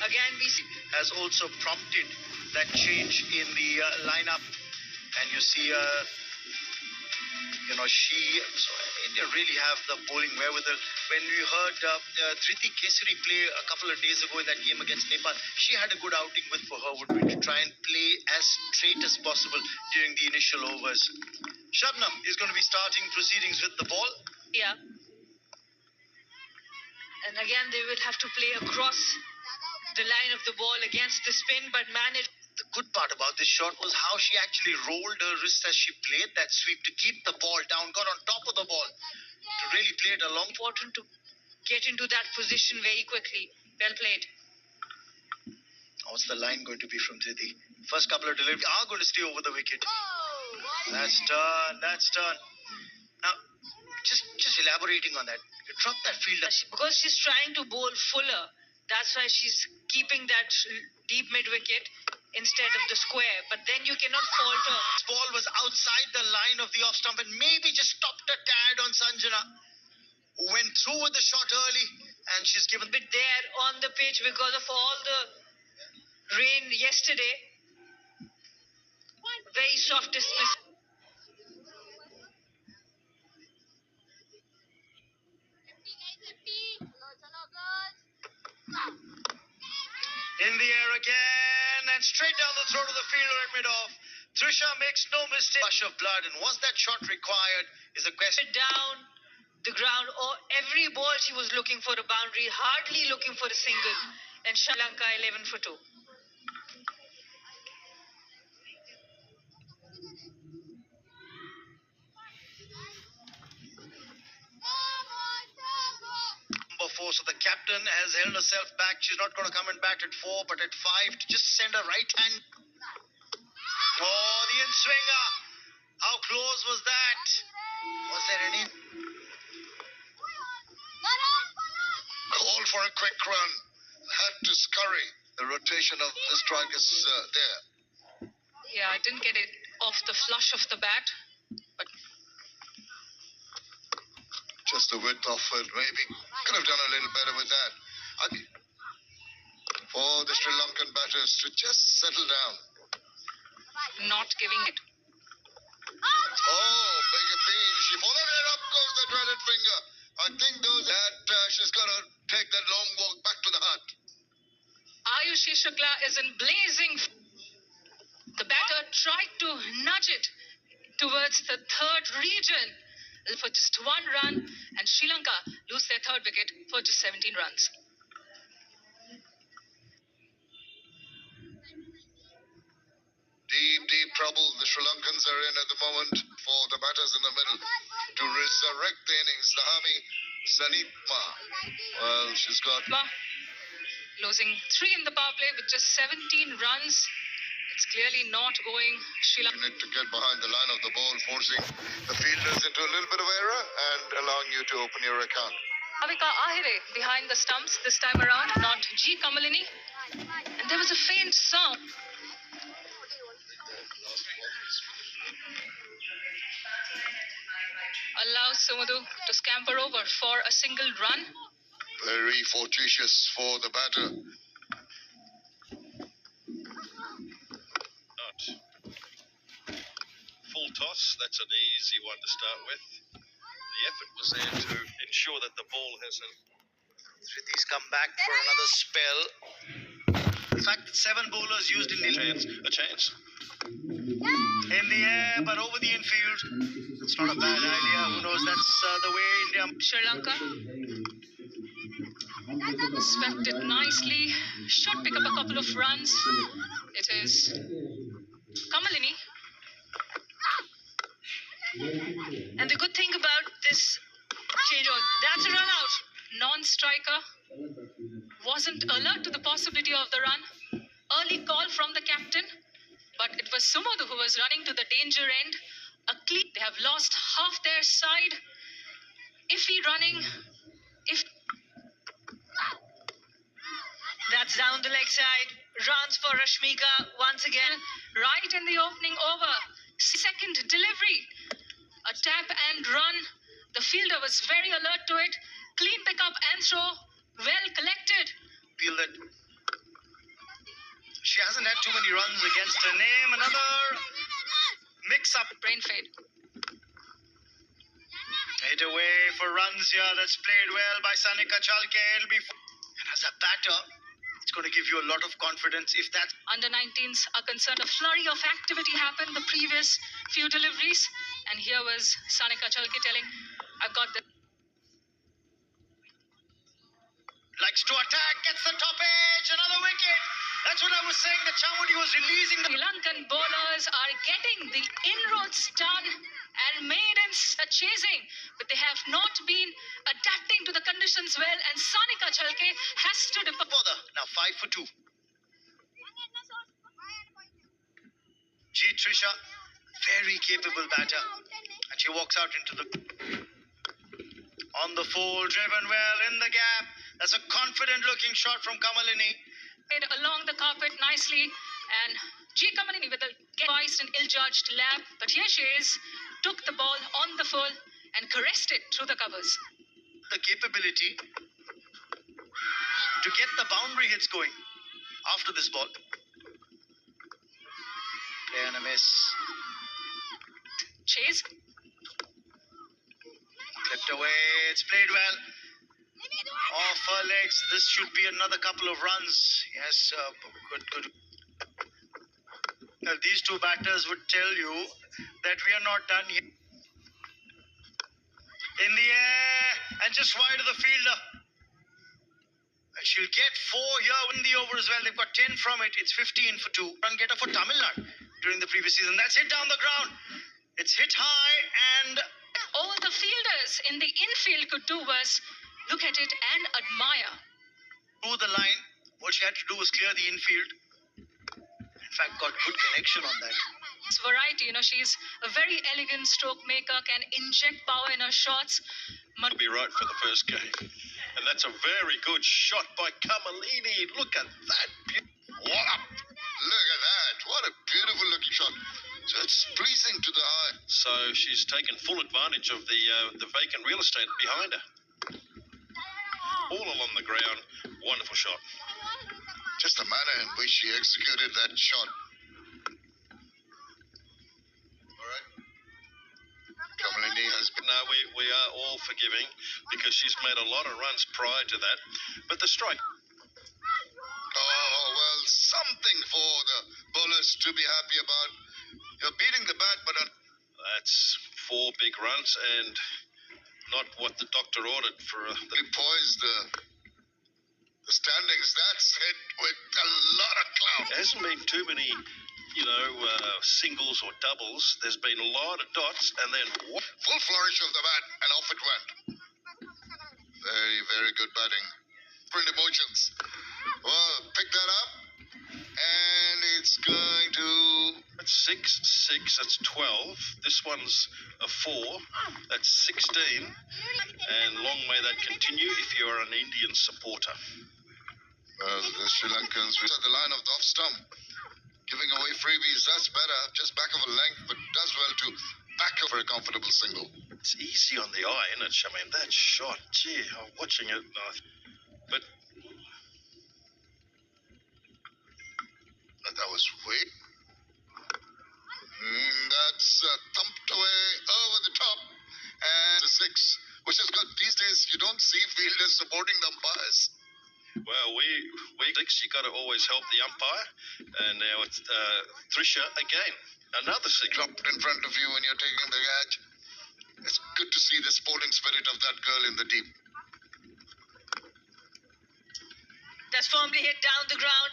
Again, we see has also prompted that change in the lineup, and you see, India really have the bowling wherewithal. When we heard Triti Kesari play a couple of days ago in that game against Nepal, she had a good outing for her would be to try and play as straight as possible during the initial overs. Sharma is going to be starting proceedings with the ball. yeah. And again, they would have to play across the line of the ball against the spin, but managed. The good part about this shot was how she actually rolled her wrist as she played that sweep to keep the ball down, got on top of the ball to really play it along. Important to get into that position very quickly. Well played. What's the line going to be from Triti? First couple of deliveries are going to stay over the wicket. That's done. Now, just elaborating on that. You drop that fielder. Because she's trying to bowl fuller, that's why she's keeping that deep mid-wicket instead of the square. But then you cannot falter. This ball was outside the line of the off stump and maybe just stopped a tad on Sanjana, who went through with the shot early, and she's given A bit there on the pitch because of all the rain yesterday. Very soft dismiss. in the air again and straight down the throat of the fielder at mid-off. Trisha makes no mistake. Rush of blood, and was that shot required is a question. Down the ground, or every ball she was looking for a boundary, hardly looking for a single. And Sri Lanka 11 for 2. Number 4, so the captain has held herself back. She's not going to come and bat at 4, but at 5 to just send a right hand. Oh, the in-swinger. How close was that? Was there any? Call for a quick run. Had to scurry. The rotation of the strike is there. Yeah, I didn't get it off the flush of the bat, but Just the width of it. Maybe could have done a little better with that. For the Sri Lankan batters to just settle down. not giving it. Oh, big appeal. She followed it. Up goes the dreaded finger. I think though that she's got to take that long walk back to the hut. Ayushi Shukla is in blazing. The batter tried to nudge it towards the third region for just 1 run, and Sri Lanka lose their third wicket for just 17 runs. Deep trouble the Sri Lankans are in at the moment for the batters in the middle to resurrect the innings. Lahami Sanitma. Well, she's got... Losing 3 in the power play with just 17 runs. It's clearly not going Sri Lanka. to get behind the line of the ball, forcing the fielders into a little bit of error and allowing you to open your account. Avika Ahire behind the stumps this time around, not G. Kamalini. And there was a faint sound. Allows Sumudu to scamper over for a single run. Very fortuitous for the batter. Not full toss, that's an easy one to start with. The effort was there to ensure that the ball has a... Sriti's come back for another spell. The fact that 7 bowlers used in the chance. in the air, but over the infield. It's not a bad idea. Who knows? That's the way India. Sri Lanka swept it nicely. Should pick up a couple of runs. It is Kamalini. And the good thing about this change, that's a run out. Non-striker wasn't alert to the possibility of the run. Early call from the captain, but it was Sumudu who was running to the danger end. A clean. They have lost half their side. Iffy running. That's down the leg side. Runs for Rashmika once again. Right in the opening over. Second delivery. A tap and run. The fielder was very alert to it. Clean pick up and throw. Well collected. Feel that She hasn't had too many runs against her name. Another mix-up. Brain fade. Hit away for runs here. That's played well by Sanika Chalke. It'll be... And as a batter, it's going to give you a lot of confidence if that's... Under 19s are concerned. A flurry of activity happened the previous few deliveries. And here was Sanika Chalke telling, I've got the... Likes to attack, gets the top edge, another wicket. That's what I was saying, that Chamudi was releasing the... Sri Lankan bowlers are getting the inroads done and maidens are chasing, but they have not been adapting to the conditions well, and Sanika Chalke has to depart. Now 5 for 2. G. Trisha, very capable batter, and she walks out into the... On the full, driven well in the gap. That's a confident-looking shot from Kamalini. Along the carpet nicely, and G. Kamalini with a get-wise and ill-judged lap, but here she is, took the ball on the full and caressed it through the covers. The capability to get the boundary hits going after this ball. Play and a miss. Chase. Clipped away, it's played well. Off her legs, this should be another couple of runs. Yes, good. Now, these two batters would tell you that we are not done yet. In the air, and just wide of the fielder. And she'll get 4 here in the over as well. They've got 10 from it. It's 15 for 2. Run getter for Tamil Nadu during the previous season. That's hit down the ground. It's hit high, and All the fielders in the infield could do was look at it and admire. through the line. What she had to do was clear the infield. In fact, got good connection on that. It's variety, she's a very elegant stroke maker, can inject power in her shots. Will be right for the first game. And that's a very good shot by Kamalini. Look at that. Look at that. What a beautiful looking shot. So it's pleasing to the eye. So she's taken full advantage of the vacant real estate behind her. All along the ground. Wonderful shot. Just the manner in which she executed that shot. All right. Kamalini has been... No, we are all forgiving because she's made a lot of runs prior to that. But the strike... Oh, well, something for the bowlers to be happy about. You're beating the bat, but... That's 4 big runs and not what the doctor ordered for... They poised the standings. That's it with a lot of clout. There hasn't been too many, singles or doubles. There's been a lot of dots and then... Full flourish of the bat, and off it went. Very, very good batting. Different emotions. Well, pick that up, and it's going to... That's 6, that's 12. This one's a 4. That's 16. And long may that continue if you're an Indian supporter. Well, the Sri Lankans at the line of the off stump. Giving away freebies, that's better. Just back of a length, but does well to back for a comfortable single. It's easy on the eye, isn't it? I mean, that shot, gee, I'm watching it. But That was way. That's thumped away over the top. And the 6, which is good. These days, you don't see fielders supporting the umpires. well, we you got to always help the umpire. And now it's Trisha again, another 6. Dropped in front of you when you're taking the catch. It's good to see the sporting spirit of that girl in the deep. That's firmly hit down the ground,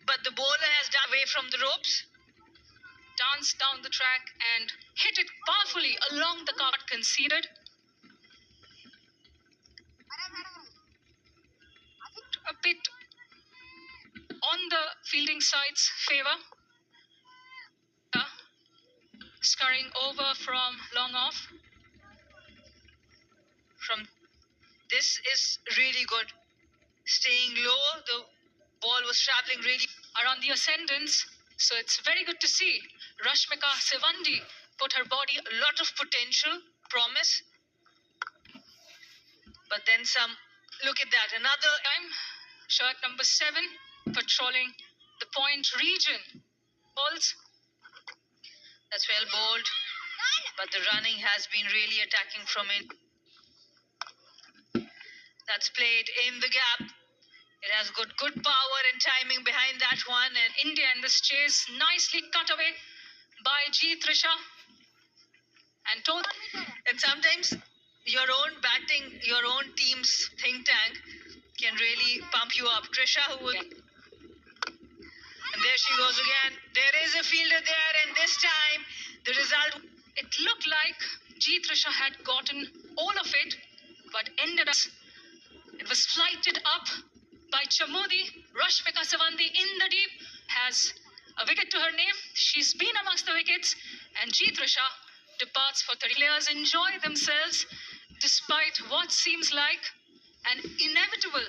but the bowler has done away from the ropes. Danced down the track and hit it powerfully along the cart, conceded. A bit on the fielding side's favour. Scurrying over from long off. This is really good. Staying low, the ball was travelling really... Are on the ascendants, so it's very good to see. Rashmika Sevandi put her body A lot of potential, promise. But then some. Look at that. Another... time. Shirt number 7 patrolling the the point region. Balls. That's well bowled. But the running has been really attacking from it. That's played in the gap. It has got good power and timing behind that one. And India in this chase, nicely cut away by G. Trisha. And sometimes your own batting, your own team's think tank can really pump you up. Trisha, and there she goes again. There is a fielder there, and this time the result. It looked like G. Trisha had gotten all of it, but ended up. It was flighted up by Chamudi. Rashmika Savandi in the deep has a wicket to her name. She's been amongst the wickets, and G. Trisha departs for 30. Players enjoy themselves despite what seems like an inevitable.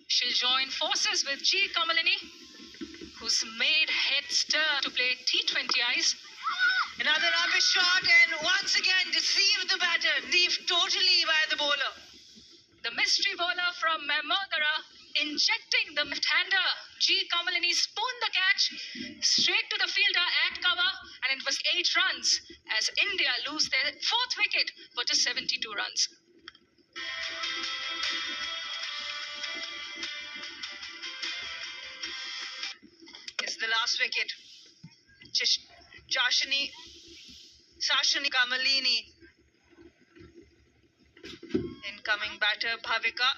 She'll join forces with G. Kamalini, who's made head stir to play T20 Ice. Another rubbish shot, and once again deceived the batter. Deceived totally by the bowler. The mystery bowler from Memodara injecting the left-hander. G. Kamalini spooned the catch straight to the fielder at cover, and it was 8 runs as India lose their 4th wicket for just 72 runs. It's the last wicket. Sashini Kamalini. Incoming batter Bhavika.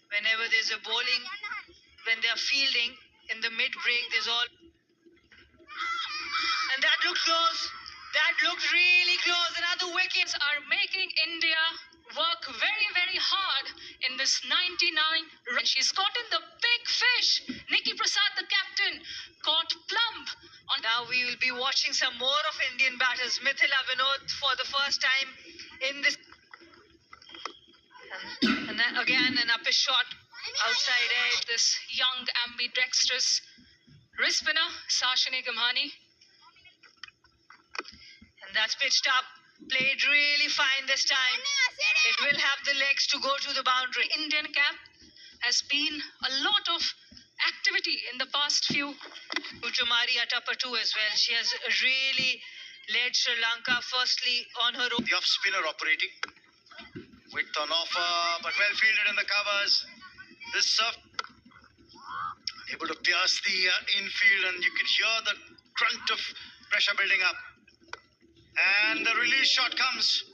Whenever there's a bowling, when they're fielding in the mid-break, there's all. And that looked close. That looked really close. Another wicket. Are making India work very, very hard in this 99 run. She's caught in the big fish. Nikki Prasad, the captain, caught plump. Now we will be watching some more of Indian batters. Mithila Vinod for the first time in this. And then again an upper shot outside edge. This young ambidextrous wrist spinner, Sashini Gamhani. And that's pitched up. Played really fine this time. It will have the legs to go to the boundary. Indian cap has been a lot of activity in the past few. Uchumari Atapatu as well. She has really led Sri Lanka firstly on her own. The off spinner operating. Width on offer, but well fielded in the covers. This serve able to pierce the infield, and you could hear the grunt of pressure building up. And the release shot comes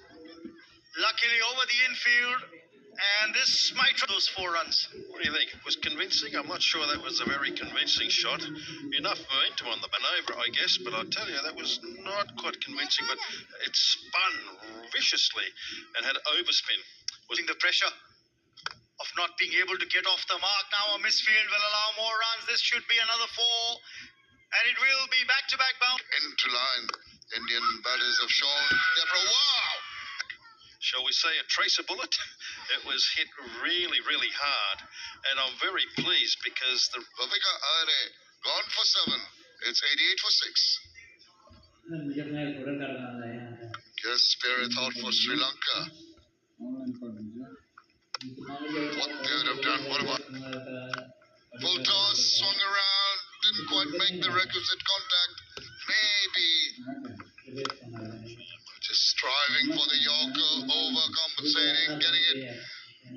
luckily over the infield, and this might those 4 runs. What do you think? It was convincing? I'm not sure that was a very convincing shot. Enough momentum on the maneuver, I guess, but I tell you, that was not quite convincing, but it spun viciously and had overspin. Putting the pressure of not being able to get off the mark. Now a misfield will allow more runs. This should be another 4, and it will be back-to-back bound. Into line. Indian batters have shown their wow! Shall we say a tracer bullet? It was hit really, really hard, and I'm very pleased because the Bhavika Are gone for 7. It's 88 for 6. Guess spirit out for Sri Lanka. What they would have done, what about? Full toss, swung around, didn't quite make the requisite contact. Maybe just striving for the Yorker, overcompensating, getting it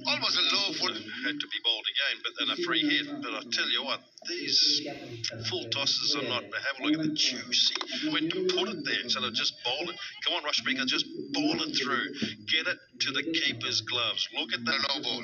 almost a low foot. had to be bowled again, but then a free hit. But I tell you what, these full tosses are not. Have a look at the juicy. When to put it there instead of just bowl it. Come on, Rashmika, just bowl it through. Get it to the keeper's gloves. Look at that. No ball.